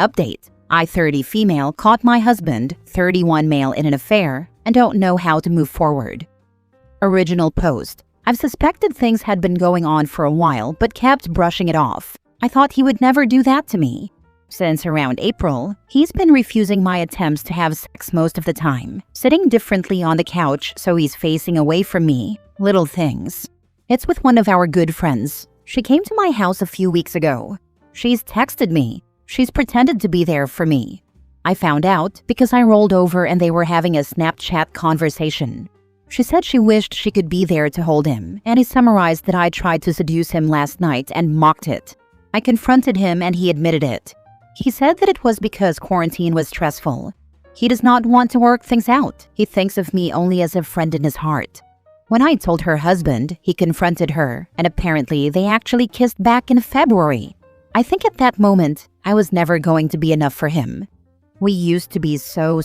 Update. I, 30 female, caught my husband, 31 male, in an affair and don't know how to move forward. Original post. I've suspected things had been going on for a while but kept brushing it off. I thought he would never do that to me. Since around April, he's been refusing my attempts to have sex most of the time, sitting differently on the couch so he's facing away from me. Little things. It's with one of our good friends. She came to my house a few weeks ago. She's texted me. She's pretended to be there for me. I found out because I rolled over and they were having a Snapchat conversation. She said she wished she could be there to hold him, and he summarized that I tried to seduce him last night and mocked it. I confronted him and he admitted it. He said that it was because quarantine was stressful. He does not want to work things out. He thinks of me only as a friend in his heart. When I told her husband, he confronted her, and apparently they actually kissed back in February. I think at that moment, I was never going to be enough for him. We used to be so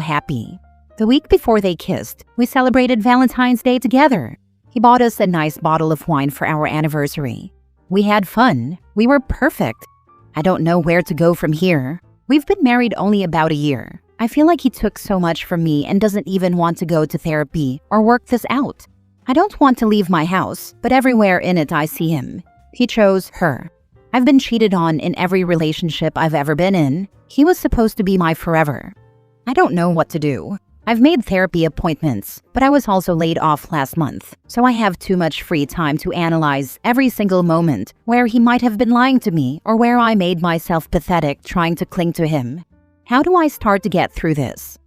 happy. The week before they kissed, we celebrated Valentine's Day together. He bought us a nice bottle of wine for our anniversary. We had fun. We were perfect. I don't know where to go from here. We've been married only about a year. I feel like he took so much from me and doesn't even want to go to therapy or work this out. I don't want to leave my house, but everywhere in it I see him. He chose her. I've been cheated on in every relationship I've ever been in. He was supposed to be my forever. I don't know what to do. I've made therapy appointments, but I was also laid off last month, so I have too much free time to analyze every single moment where he might have been lying to me or where I made myself pathetic trying to cling to him. How do I start to get through this?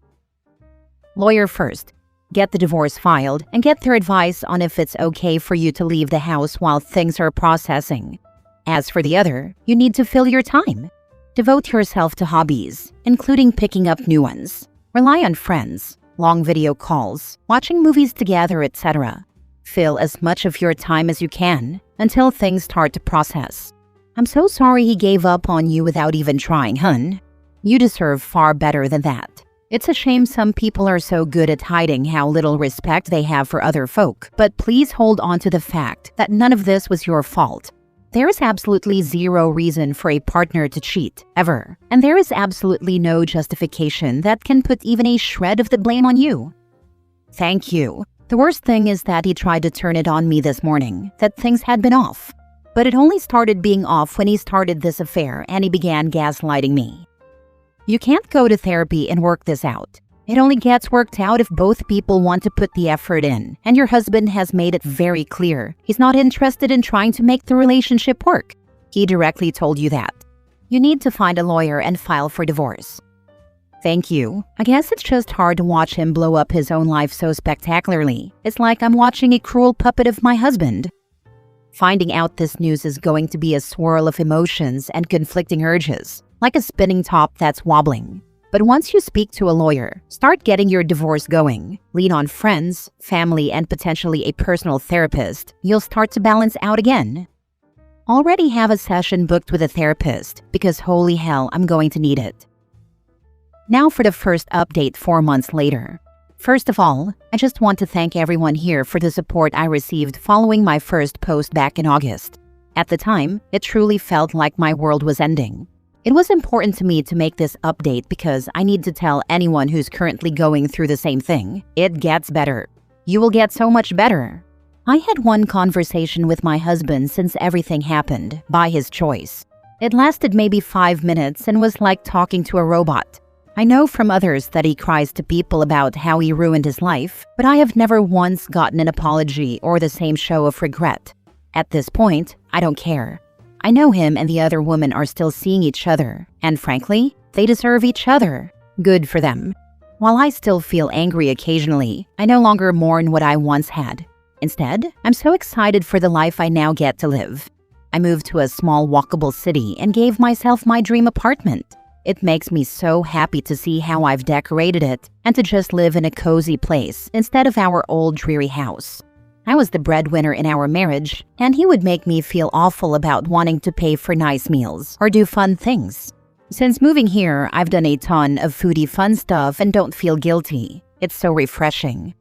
Lawyer first. Get the divorce filed and get their advice on if it's okay for you to leave the house while things are processing. As for the other, you need to fill your time. Devote yourself to hobbies, including picking up new ones. Rely on friends, long video calls, watching movies together, etc. Fill as much of your time as you can until things start to process. I'm so sorry he gave up on you without even trying, hun. You deserve far better than that. It's a shame some people are so good at hiding how little respect they have for other folk, but please hold on to the fact that none of this was your fault. There is absolutely zero reason for a partner to cheat, ever. And there is absolutely no justification that can put even a shred of the blame on you. Thank you. The worst thing is that he tried to turn it on me this morning, that things had been off. But it only started being off when he started this affair and he began gaslighting me. You can't go to therapy and work this out. It only gets worked out if both people want to put the effort in, and your husband has made it very clear he's not interested in trying to make the relationship work. He directly told you that. You need to find a lawyer and file for divorce. Thank you. I guess it's just hard to watch him blow up his own life so spectacularly. It's like I'm watching a cruel puppet of my husband. Finding out this news is going to be a swirl of emotions and conflicting urges, like a spinning top that's wobbling. But once you speak to a lawyer, start getting your divorce going, lean on friends, family, and potentially a personal therapist, you'll start to balance out again. Already have a session booked with a therapist because holy hell, I'm going to need it. Now for the first update 4 months later. First of all, I just want to thank everyone here for the support I received following my first post back in August. At the time, it truly felt like my world was ending. It was important to me to make this update because I need to tell anyone who's currently going through the same thing. It gets better. You will get so much better. I had one conversation with my husband since everything happened, by his choice. It lasted maybe 5 minutes and was like talking to a robot. I know from others that he cries to people about how he ruined his life, but I have never once gotten an apology or the same show of regret. At this point, I don't care. I know him and the other woman are still seeing each other, and frankly, they deserve each other. Good for them. While I still feel angry occasionally, I no longer mourn what I once had. Instead, I'm so excited for the life I now get to live. I moved to a small walkable city and gave myself my dream apartment. It makes me so happy to see how I've decorated it and to just live in a cozy place instead of our old dreary house. I was the breadwinner in our marriage, and he would make me feel awful about wanting to pay for nice meals or do fun things. Since moving here, I've done a ton of foodie fun stuff and don't feel guilty. It's so refreshing.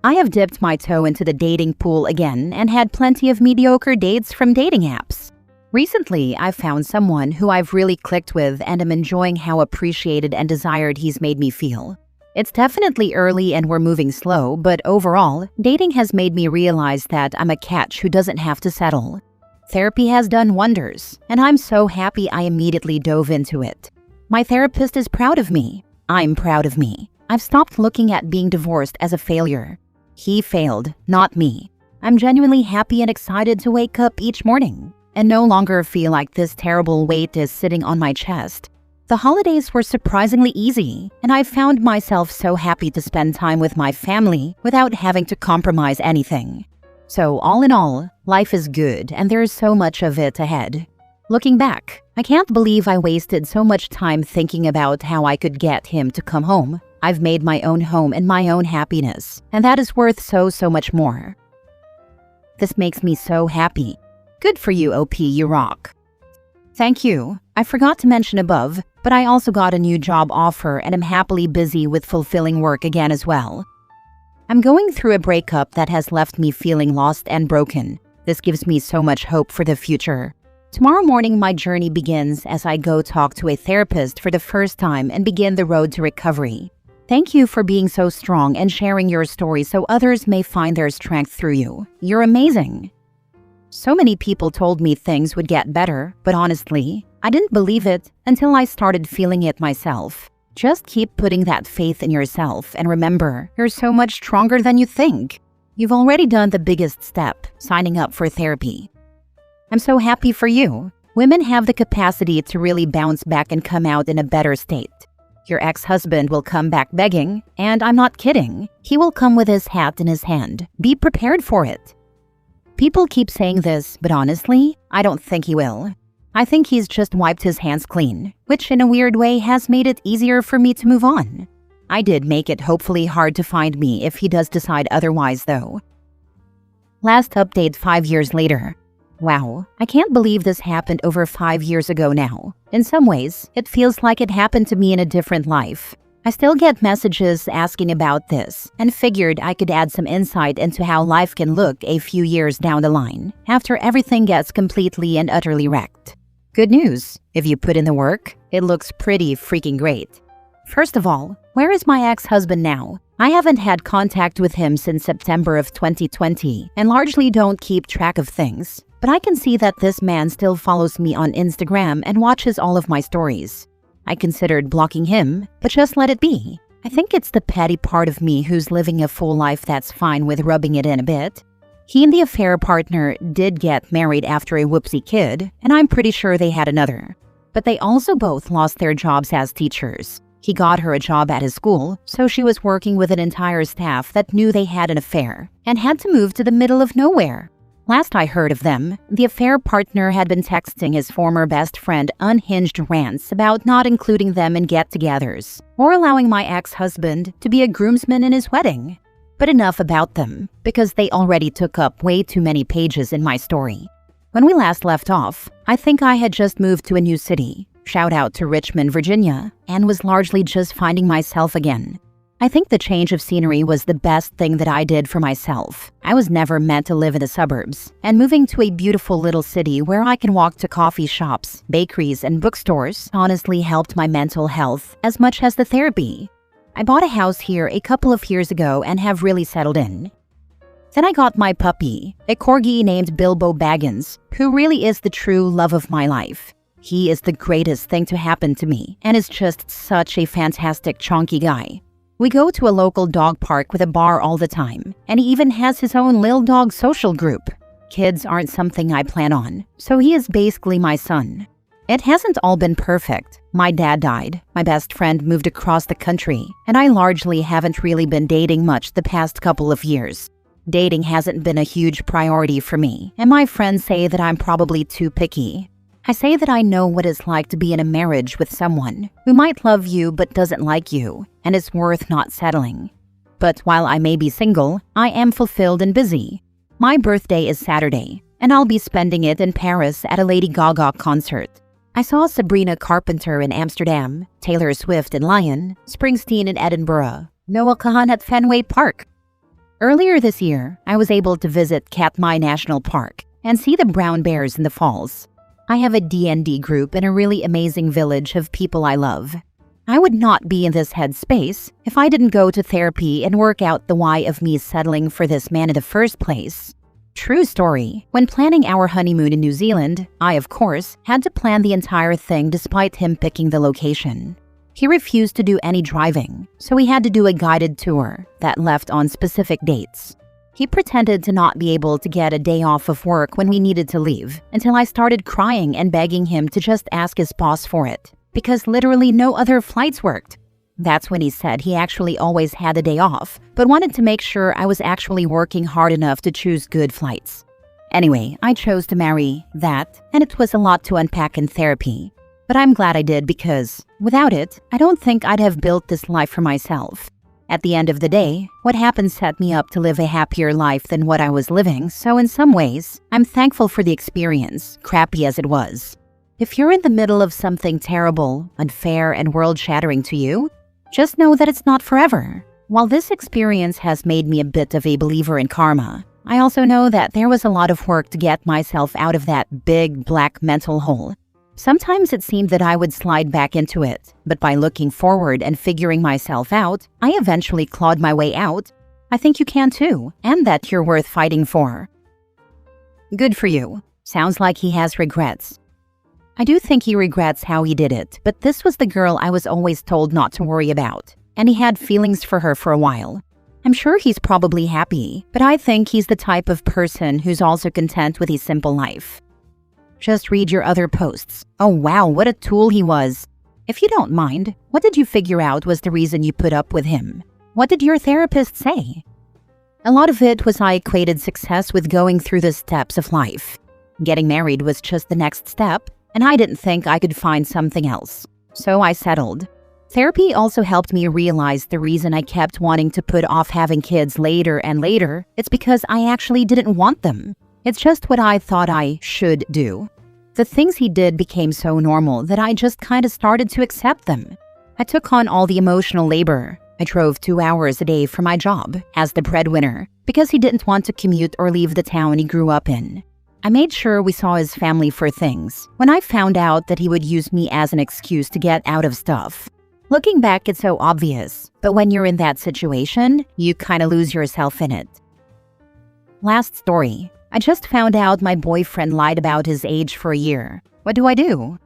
I have dipped my toe into the dating pool again and had plenty of mediocre dates from dating apps. Recently, I've found someone who I've really clicked with and am enjoying how appreciated and desired he's made me feel. It's definitely early and we're moving slow, but overall, dating has made me realize that I'm a catch who doesn't have to settle. Therapy has done wonders, and I'm so happy I immediately dove into it. My therapist is proud of me. I'm proud of me. I've stopped looking at being divorced as a failure. He failed, not me. I'm genuinely happy and excited to wake up each morning and no longer feel like this terrible weight is sitting on my chest. The holidays were surprisingly easy, and I found myself so happy to spend time with my family without having to compromise anything. So all in all, life is good and there's so much of it ahead. Looking back, I can't believe I wasted so much time thinking about how I could get him to come home. I've made my own home and my own happiness, and that is worth so much more. This makes me so happy. Good for you, OP, you rock. Thank you. I forgot to mention above, but I also got a new job offer and am happily busy with fulfilling work again as well. I'm going through a breakup that has left me feeling lost and broken. This gives me so much hope for the future. Tomorrow morning, my journey begins as I go talk to a therapist for the first time and begin the road to recovery. Thank you for being so strong and sharing your story so others may find their strength through you. You're amazing. So many people told me things would get better, but honestly, I didn't believe it until I started feeling it myself. Just keep putting that faith in yourself and remember, you're so much stronger than you think. You've already done the biggest step, signing up for therapy. I'm so happy for you. Women have the capacity to really bounce back and come out in a better state. Your ex-husband will come back begging, and I'm not kidding. He will come with his hat in his hand. Be prepared for it. People keep saying this, but honestly, I don't think he will. I think he's just wiped his hands clean, which in a weird way has made it easier for me to move on. I did make it hopefully hard to find me if he does decide otherwise though. Last update 5 years later. Wow, I can't believe this happened over 5 years ago now. In some ways, it feels like it happened to me in a different life. I still get messages asking about this and figured I could add some insight into how life can look a few years down the line after everything gets completely and utterly wrecked. Good news, if you put in the work, it looks pretty freaking great. First of all, where is my ex-husband now? I haven't had contact with him since September of 2020 and largely don't keep track of things. But I can see that this man still follows me on Instagram and watches all of my stories. I considered blocking him, but just let it be. I think it's the petty part of me who's living a full life that's fine with rubbing it in a bit. He and the affair partner did get married after a whoopsie kid, and I'm pretty sure they had another. But they also both lost their jobs as teachers. He got her a job at his school, so she was working with an entire staff that knew they had an affair and had to move to the middle of nowhere. Last I heard of them, the affair partner had been texting his former best friend unhinged rants about not including them in get-togethers or allowing my ex-husband to be a groomsman in his wedding. But enough about them, because they already took up way too many pages in my story. When we last left off, I think I had just moved to a new city, shout out to Richmond, Virginia, and was largely just finding myself again. I think the change of scenery was the best thing that I did for myself. I was never meant to live in the suburbs, and moving to a beautiful little city where I can walk to coffee shops, bakeries, and bookstores honestly helped my mental health as much as the therapy. I bought a house here a couple of years ago and have really settled in. Then I got my puppy, a corgi named Bilbo Baggins, who really is the true love of my life. He is the greatest thing to happen to me and is just such a fantastic chonky guy. We go to a local dog park with a bar all the time, and he even has his own little dog social group. Kids aren't something I plan on, so he is basically my son. It hasn't all been perfect. My dad died, my best friend moved across the country, and I largely haven't really been dating much the past couple of years. Dating hasn't been a huge priority for me, and my friends say that I'm probably too picky. I say that I know what it's like to be in a marriage with someone who might love you but doesn't like you, and it's worth not settling. But while I may be single, I am fulfilled and busy. My birthday is Saturday, and I'll be spending it in Paris at a Lady Gaga concert. I saw Sabrina Carpenter in Amsterdam, Taylor Swift in Lyon, Springsteen in Edinburgh, Noah Kahan at Fenway Park. Earlier this year, I was able to visit Katmai National Park and see the brown bears in the falls. I have a D&D group in a really amazing village of people I love. I would not be in this headspace if I didn't go to therapy and work out the why of me settling for this man in the first place. True story. When planning our honeymoon in New Zealand, I, of course, had to plan the entire thing despite him picking the location. He refused to do any driving, so we had to do a guided tour that left on specific dates. He pretended to not be able to get a day off of work when we needed to leave, until I started crying and begging him to just ask his boss for it, because literally no other flights worked. That's when he said he actually always had a day off, but wanted to make sure I was actually working hard enough to choose good flights. Anyway, I chose to marry that, and it was a lot to unpack in therapy. But I'm glad I did because, without it, I don't think I'd have built this life for myself. At the end of the day, what happened set me up to live a happier life than what I was living, so in some ways, I'm thankful for the experience, crappy as it was. If you're in the middle of something terrible, unfair, and world-shattering to you, just know that it's not forever. While this experience has made me a bit of a believer in karma, I also know that there was a lot of work to get myself out of that big black mental hole. Sometimes it seemed that I would slide back into it, but by looking forward and figuring myself out, I eventually clawed my way out. I think you can too, and that you're worth fighting for. Good for you. Sounds like he has regrets. I do think he regrets how he did it, but this was the girl I was always told not to worry about, and he had feelings for her for a while. I'm sure he's probably happy, but I think he's the type of person who's also content with his simple life. Just read your other posts. Oh wow, what a tool he was. If you don't mind, what did you figure out was the reason you put up with him? What did your therapist say? A lot of it was I equated success with going through the steps of life. Getting married was just the next step, and I didn't think I could find something else. So I settled. Therapy also helped me realize the reason I kept wanting to put off having kids later and later, it's because I actually didn't want them. It's just what I thought I should do. The things he did became so normal that I just kind of started to accept them. I took on all the emotional labor. I drove 2 hours a day for my job as the breadwinner because he didn't want to commute or leave the town he grew up in. I made sure we saw his family for things when I found out that he would use me as an excuse to get out of stuff. Looking back, it's so obvious, but when you're in that situation, you kind of lose yourself in it. Last story. I just found out my boyfriend lied about his age for a year. What do I do?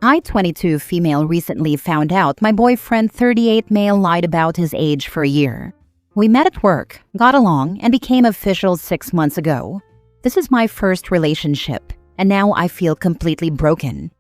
I, 22 female, recently found out my boyfriend, 38 male, lied about his age for a year. We met at work, got along, and became official 6 months ago. This is my first relationship, and now I feel completely broken.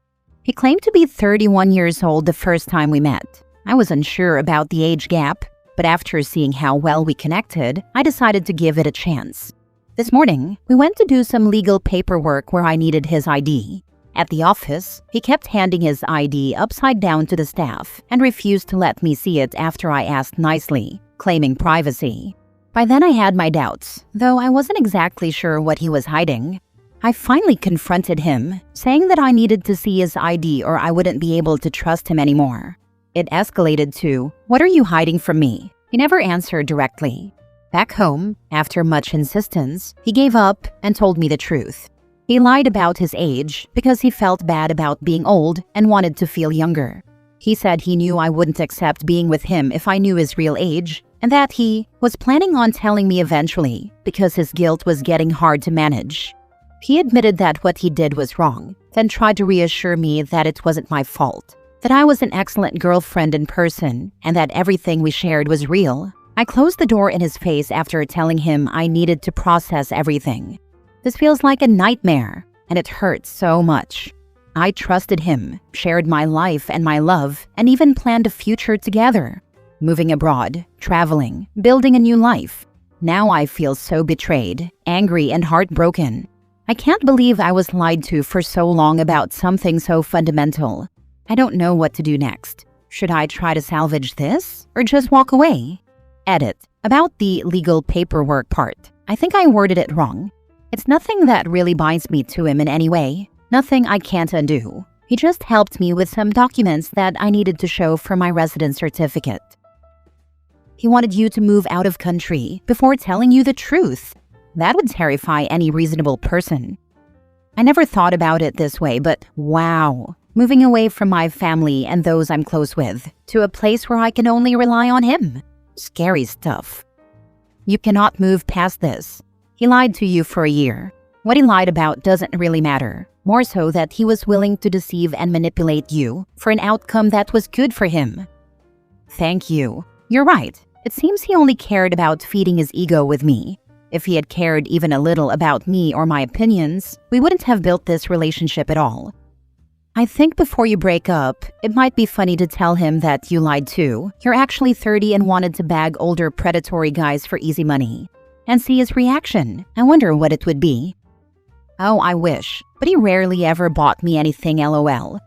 He claimed to be 31 years old the first time we met. I was unsure about the age gap, but after seeing how well we connected, I decided to give it a chance. This morning, we went to do some legal paperwork where I needed his ID. At the office, he kept handing his ID upside down to the staff and refused to let me see it after I asked nicely, claiming privacy. By then I had my doubts, though I wasn't exactly sure what he was hiding. I finally confronted him, saying that I needed to see his ID or I wouldn't be able to trust him anymore. It escalated to, "What are you hiding from me?" He never answered directly. Back home, after much insistence, he gave up and told me the truth. He lied about his age because he felt bad about being old and wanted to feel younger. He said he knew I wouldn't accept being with him if I knew his real age, and that he was planning on telling me eventually because his guilt was getting hard to manage. He admitted that what he did was wrong, then tried to reassure me that it wasn't my fault, that I was an excellent girlfriend in person, and that everything we shared was real. I closed the door in his face after telling him I needed to process everything. This feels like a nightmare, and it hurts so much. I trusted him, shared my life and my love, and even planned a future together. Moving abroad, traveling, building a new life. Now I feel so betrayed, angry, and heartbroken. I can't believe I was lied to for so long about something so fundamental. I don't know what to do next. Should I try to salvage this, or just walk away? Edit. About the legal paperwork part, I think I worded it wrong. It's nothing that really binds me to him in any way. Nothing I can't undo. He just helped me with some documents that I needed to show for my residence certificate. He wanted you to move out of country before telling you the truth. That would terrify any reasonable person. I never thought about it this way, but wow. Moving away from my family and those I'm close with to a place where I can only rely on him. Scary stuff. You cannot move past this. He lied to you for a year. What he lied about doesn't really matter. More so that he was willing to deceive and manipulate you for an outcome that was good for him. Thank you. You're right. It seems he only cared about feeding his ego with me. If he had cared even a little about me or my opinions, we wouldn't have built this relationship at all. I think before you break up, it might be funny to tell him that you lied too. You're actually 30 and wanted to bag older predatory guys for easy money. And see his reaction. I wonder what it would be. Oh, I wish, but he rarely ever bought me anything, lol.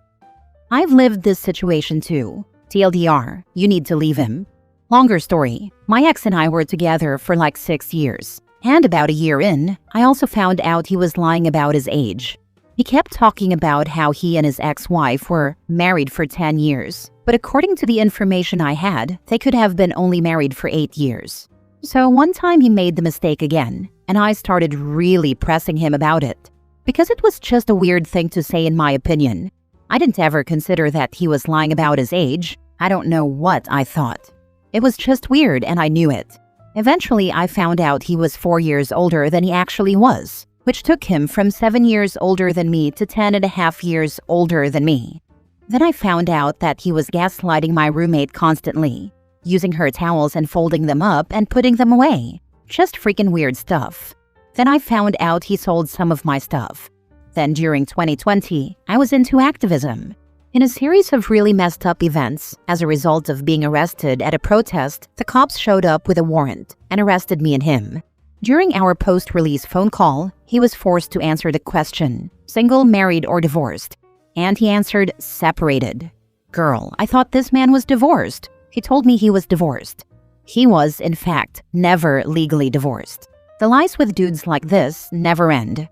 I've lived this situation too. TLDR, you need to leave him. Longer story, my ex and I were together for like 6 years. And about a year in, I also found out he was lying about his age. He kept talking about how he and his ex-wife were married for 10 years. But according to the information I had, they could have been only married for 8 years. So one time he made the mistake again, and I started really pressing him about it. Because it was just a weird thing to say in my opinion. I didn't ever consider that he was lying about his age. I don't know what I thought. It was just weird and I knew it. Eventually I found out he was 4 years older than he actually was, which took him from 7 years older than me to 10.5 years older than me. Then I found out that he was gaslighting my roommate constantly, using her towels and folding them up and putting them away. Just freaking weird stuff. Then I found out he sold some of my stuff. Then during 2020, I was into activism. In a series of really messed up events, as a result of being arrested at a protest, the cops showed up with a warrant and arrested me and him. During our post-release phone call, he was forced to answer the question, single, married, or divorced. And he answered, separated. Girl, I thought this man was divorced. He told me he was divorced. He was, in fact, never legally divorced. The lies with dudes like this never end.